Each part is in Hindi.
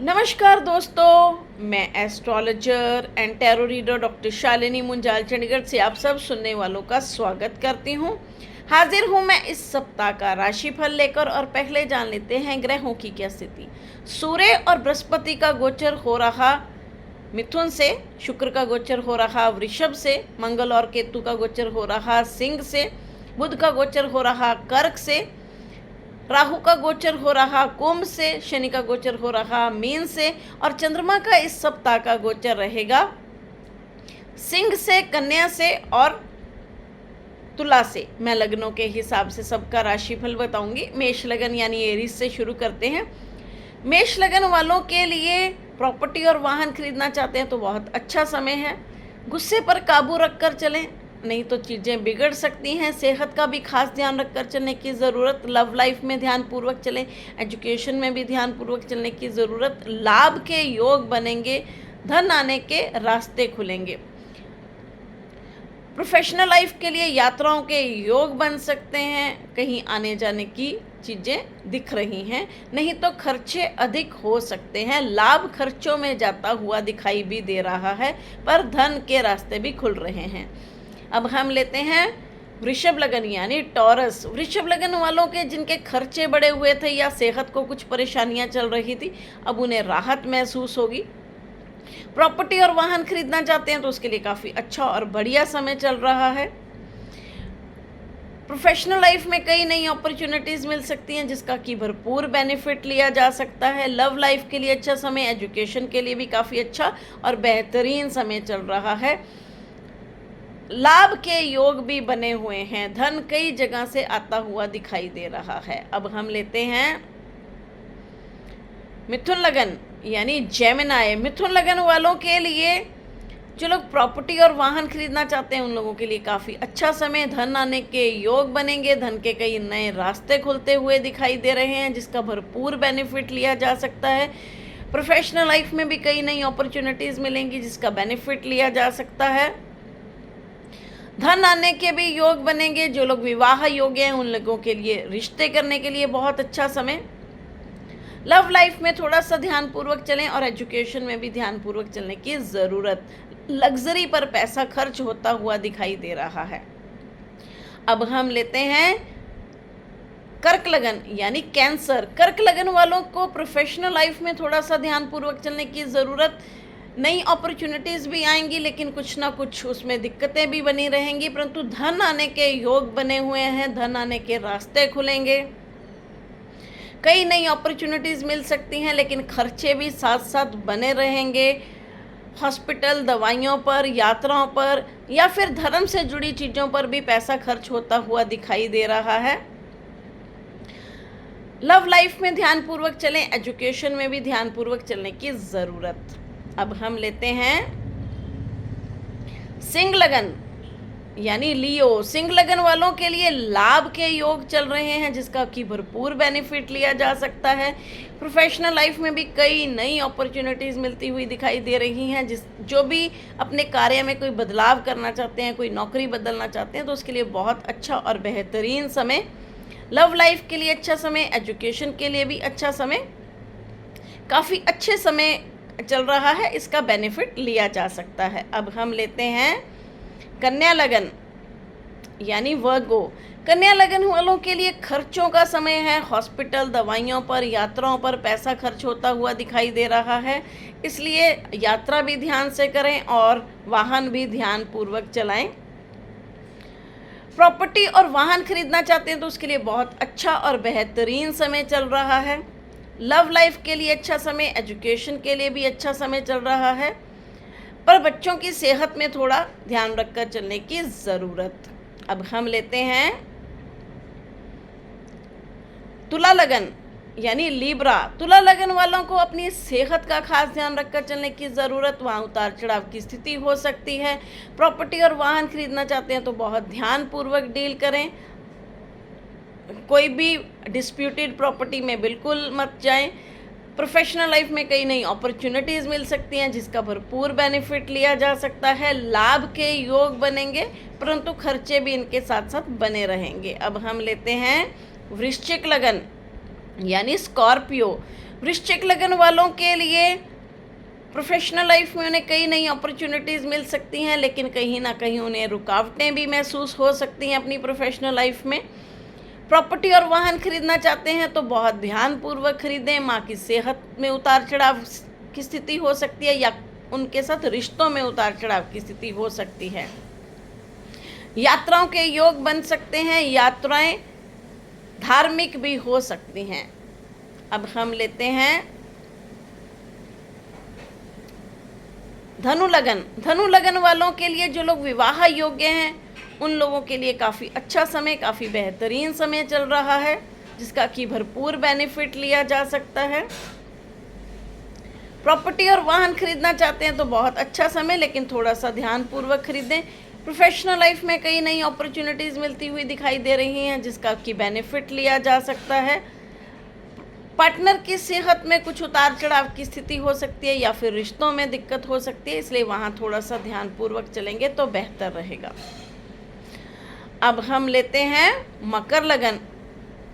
नमस्कार दोस्तों, मैं astrologer and tarot reader doctor Shalini Munjal Chandigarh से आप सब सुनने वालों का स्वागत करती हूँ। हाजिर हूँ मैं इस सप्ताह का राशिफल लेकर और पहले जान लेते हैं ग्रहों की क्या स्थिति। सूर्य और बृहस्पति का गोचर हो रहा मिथुन से, शुक्र का गोचर हो रहा वृषभ से, मंगल और केतु का गोचर हो रहा सिंह से, बुध का गोचर हो रहा कर्क से, राहु का गोचर हो रहा कुंभ से, शनि का गोचर हो रहा मीन से और चंद्रमा का इस सप्ताह का गोचर रहेगा सिंह से, कन्या से और तुला से। मैं लग्नों के हिसाब से सबका राशिफल बताऊंगी। मेष लगन यानी एरीज से शुरू करते हैं। मेष लगन वालों के लिए प्रॉपर्टी और वाहन खरीदना चाहते हैं तो बहुत अच्छा समय है। गुस्से पर काबू रखकर चलें, नहीं तो चीज़ें बिगड़ सकती हैं। सेहत का भी खास ध्यान रखकर चलने की ज़रूरत। लव लाइफ में ध्यानपूर्वक चलें, एजुकेशन में भी ध्यानपूर्वक चलने की ज़रूरत। लाभ के योग बनेंगे, धन आने के रास्ते खुलेंगे। प्रोफेशनल लाइफ के लिए यात्राओं के योग बन सकते हैं। कहीं आने जाने की चीज़ें दिख रही हैं, नहीं तो खर्चे अधिक हो सकते हैं। लाभ खर्चों में जाता हुआ दिखाई भी दे रहा है, पर धन के रास्ते भी खुल रहे हैं। अब हम लेते हैं वृषभ लगन यानी टॉरस। वृषभ लगन वालों के जिनके खर्चे बढ़े हुए थे या सेहत को कुछ परेशानियां चल रही थी, अब उन्हें राहत महसूस होगी। प्रॉपर्टी और वाहन खरीदना चाहते हैं तो उसके लिए काफ़ी अच्छा और बढ़िया समय चल रहा है। प्रोफेशनल लाइफ में कई नई अपॉर्चुनिटीज़ मिल सकती हैं जिसका कि भरपूर बेनिफिट लिया जा सकता है। लव लाइफ के लिए अच्छा समय, एजुकेशन के लिए भी काफ़ी अच्छा और बेहतरीन समय चल रहा है। लाभ के योग भी बने हुए हैं, धन कई जगह से आता हुआ दिखाई दे रहा है। अब हम लेते हैं मिथुन लगन यानी जेमिनाई। मिथुन लगन वालों के लिए जो लोग प्रॉपर्टी और वाहन खरीदना चाहते हैं उन लोगों के लिए काफ़ी अच्छा समय, धन आने के योग बनेंगे। धन के कई नए रास्ते खुलते हुए दिखाई दे रहे हैं जिसका भरपूर बेनिफिट लिया जा सकता है। प्रोफेशनल लाइफ में भी कई नई अपॉर्चुनिटीज़ मिलेंगी जिसका बेनिफिट लिया जा सकता है। धन आने के भी योग बनेंगे। जो लोग विवाह योग्य हैं उन लोगों के लिए रिश्ते करने के लिए बहुत अच्छा समय। लव लाइफ में थोड़ा सा ध्यानपूर्वक चलें और एजुकेशन में भी ध्यानपूर्वक चलने की ज़रूरत। लग्जरी पर पैसा खर्च होता हुआ दिखाई दे रहा है। अब हम लेते हैं कर्क लगन यानी कैंसर। कर्क लगन वालों को प्रोफेशनल लाइफ में थोड़ा सा ध्यानपूर्वक चलने की ज़रूरत। नई अपॉर्चुनिटीज़ भी आएंगी लेकिन कुछ ना कुछ उसमें दिक्कतें भी बनी रहेंगी, परंतु धन आने के योग बने हुए हैं, धन आने के रास्ते खुलेंगे। कई नई अपॉर्चुनिटीज़ मिल सकती हैं लेकिन खर्चे भी साथ साथ बने रहेंगे। हॉस्पिटल, दवाइयों पर, यात्राओं पर या फिर धर्म से जुड़ी चीज़ों पर भी पैसा खर्च होता हुआ दिखाई दे रहा है। लव लाइफ में ध्यानपूर्वक चलें, एजुकेशन में भी ध्यानपूर्वक चलने की ज़रूरत। अब हम लेते हैं सिंह लगन यानी लियो। सिंह लगन वालों के लिए लाभ के योग चल रहे हैं जिसका कि भरपूर बेनिफिट लिया जा सकता है। प्रोफेशनल लाइफ में भी कई नई अपॉर्चुनिटीज़ मिलती हुई दिखाई दे रही हैं। जो भी अपने कार्य में कोई बदलाव करना चाहते हैं, कोई नौकरी बदलना चाहते हैं तो उसके लिए बहुत अच्छा और बेहतरीन समय। लव लाइफ के लिए अच्छा समय, एजुकेशन के लिए भी अच्छा समय, काफ़ी अच्छे समय चल रहा है, इसका बेनिफिट लिया जा सकता है। अब हम लेते हैं कन्या लगन यानी वर्गो। कन्या लगन वालों के लिए खर्चों का समय है। हॉस्पिटल, दवाइयों पर, यात्राओं पर पैसा खर्च होता हुआ दिखाई दे रहा है, इसलिए यात्रा भी ध्यान से करें और वाहन भी ध्यानपूर्वक चलाएं। प्रॉपर्टी और वाहन खरीदना चाहते हैं तो उसके लिए बहुत अच्छा और बेहतरीन समय चल रहा है। लव लाइफ के लिए अच्छा समय, एजुकेशन के लिए भी अच्छा समय चल रहा है, पर बच्चों की सेहत में थोड़ा ध्यान रखकर चलने की ज़रूरत। अब हम लेते हैं तुला लगन यानी लीब्रा। तुला लगन वालों को अपनी सेहत का खास ध्यान रखकर चलने की ज़रूरत। वहाँ उतार चढ़ाव की स्थिति हो सकती है। प्रॉपर्टी और वाहन खरीदना चाहते हैं तो बहुत ध्यानपूर्वक डील करें। कोई भी डिस्प्यूटेड प्रॉपर्टी में बिल्कुल मत जाएं। प्रोफेशनल लाइफ में कई नई अपॉर्चुनिटीज़ मिल सकती हैं जिसका भरपूर बेनिफिट लिया जा सकता है। लाभ के योग बनेंगे परंतु खर्चे भी इनके साथ साथ बने रहेंगे। अब हम लेते हैं वृश्चिक लगन यानी स्कॉर्पियो। वृश्चिक लगन वालों के लिए प्रोफेशनल लाइफ में उन्हें कई नई अपॉर्चुनिटीज़ मिल सकती हैं, लेकिन कहीं ना कहीं उन्हें रुकावटें भी महसूस हो सकती हैं अपनी प्रोफेशनल लाइफ में। प्रॉपर्टी और वाहन खरीदना चाहते हैं तो बहुत ध्यानपूर्वक खरीदें। माँ की सेहत में उतार चढ़ाव की स्थिति हो सकती है या उनके साथ रिश्तों में उतार चढ़ाव की स्थिति हो सकती है। यात्राओं के योग बन सकते हैं, यात्राएं धार्मिक भी हो सकती हैं। अब हम लेते हैं धनु लगन। धनु लगन वालों के लिए जो लोग विवाह योग्य हैं उन लोगों के लिए काफ़ी अच्छा समय, काफ़ी बेहतरीन समय चल रहा है, जिसका कि भरपूर बेनिफिट लिया जा सकता है। प्रॉपर्टी और वाहन खरीदना चाहते हैं तो बहुत अच्छा समय, लेकिन थोड़ा सा ध्यानपूर्वक खरीदें। प्रोफेशनल लाइफ में कई नई अपॉर्चुनिटीज़ मिलती हुई दिखाई दे रही हैं, जिसका कि बेनिफिट लिया जा सकता है। पार्टनर की सेहत में कुछ उतार चढ़ाव की स्थिति हो सकती है या फिर रिश्तों में दिक्कत हो सकती है, इसलिए वहाँ थोड़ा सा ध्यानपूर्वक चलेंगे तो बेहतर रहेगा। अब हम लेते हैं मकर लगन।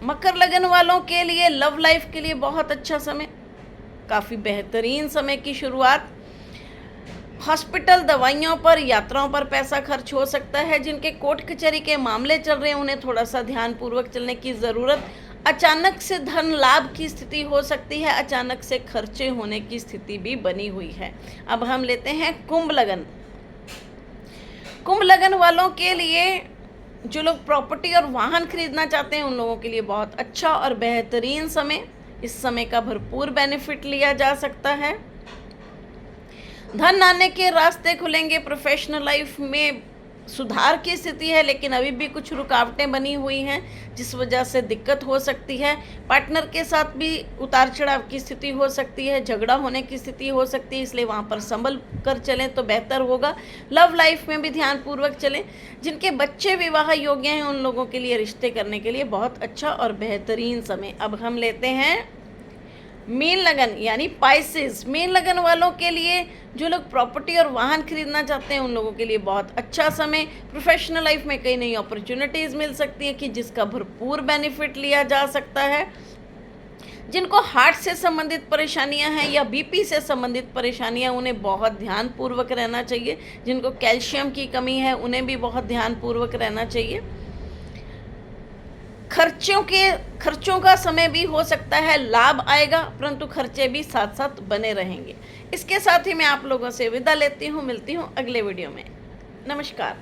मकर लगन वालों के लिए लव लाइफ के लिए बहुत अच्छा समय, काफ़ी बेहतरीन समय की शुरुआत। हॉस्पिटल, दवाइयों पर, यात्राओं पर पैसा खर्च हो सकता है। जिनके कोर्ट कचहरी के मामले चल रहे हैं उन्हें थोड़ा सा ध्यानपूर्वक चलने की ज़रूरत। अचानक से धन लाभ की स्थिति हो सकती है, अचानक से खर्चे होने की स्थिति भी बनी हुई है। अब हम लेते हैं कुंभ लगन। कुंभ लगन वालों के लिए जो लोग प्रॉपर्टी और वाहन खरीदना चाहते हैं उन लोगों के लिए बहुत अच्छा और बेहतरीन समय, इस समय का भरपूर बेनिफिट लिया जा सकता है। धन आने के रास्ते खुलेंगे। प्रोफेशनल लाइफ में सुधार की स्थिति है, लेकिन अभी भी कुछ रुकावटें बनी हुई हैं जिस वजह से दिक्कत हो सकती है। पार्टनर के साथ भी उतार चढ़ाव की स्थिति हो सकती है, झगड़ा होने की स्थिति हो सकती है, इसलिए वहाँ पर संभल कर चलें तो बेहतर होगा। लव लाइफ में भी ध्यानपूर्वक चलें। जिनके बच्चे विवाह योग्य हैं उन लोगों के लिए रिश्ते करने के लिए बहुत अच्छा और बेहतरीन समय। अब हम लेते हैं मीन लगन यानी पाइसेस। मीन लगन वालों के लिए जो लोग प्रॉपर्टी और वाहन खरीदना चाहते हैं उन लोगों के लिए बहुत अच्छा समय। प्रोफेशनल लाइफ में कई नई अपॉर्चुनिटीज़ मिल सकती है कि जिसका भरपूर बेनिफिट लिया जा सकता है। जिनको हार्ट से संबंधित परेशानियां हैं या बीपी से संबंधित परेशानियां, उन्हें बहुत ध्यानपूर्वक रहना चाहिए। जिनको कैल्शियम की कमी है उन्हें भी बहुत ध्यानपूर्वक रहना चाहिए। खर्चों का समय भी हो सकता है, लाभ आएगा परंतु खर्चे भी साथ साथ बने रहेंगे। इसके साथ ही मैं आप लोगों से विदा लेती हूँ, मिलती हूँ अगले वीडियो में। नमस्कार।